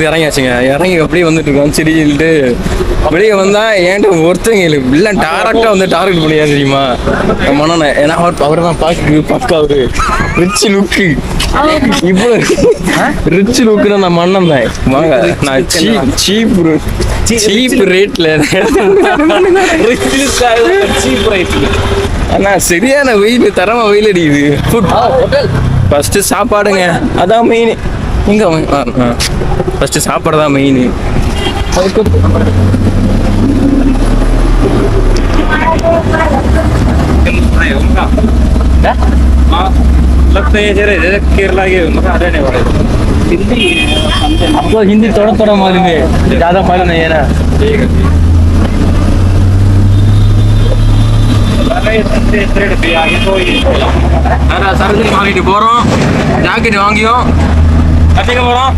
இறங்கியாச்சுங்க. இறங்கி அப்படியே வந்துட்டு இருக்கோம். சரின்ட்டு வெளியே வந்தா ஏன்ட்ட ஒருத்தங்க இல்லை டேரக்டா வந்து டார்கெட் பண்ணியா தெரியுமா மன்னனை. ஏன்னா அவர் தான் பாக்கு பக்கா அவரு ரிச் லுக்கு இப்போ ரிச் லுக்குன்னு அந்த மன்னன் தான். வாங்க நான் சீப் ரேட்ல ஆனா சரியான வெயில் தரமா வெயில் அடிக்குது. ஃபுட் ஃபர்ஸ்ட் சாப்பாடுங்க, அதான் மெயின். இங்க ஃபர்ஸ்ட் சாப்பாடு தான் மெயின். केरला के रहने वाले आपको हिंदी थोड़ा थोड़ा मालूम है, ज्यादा मालूम नहीं है ना. ठीक है. சரக்கு வாங்கிட்டு போறோம், ஜாக்கெட் வாங்கியோம், கட்டிக்க போறோம்.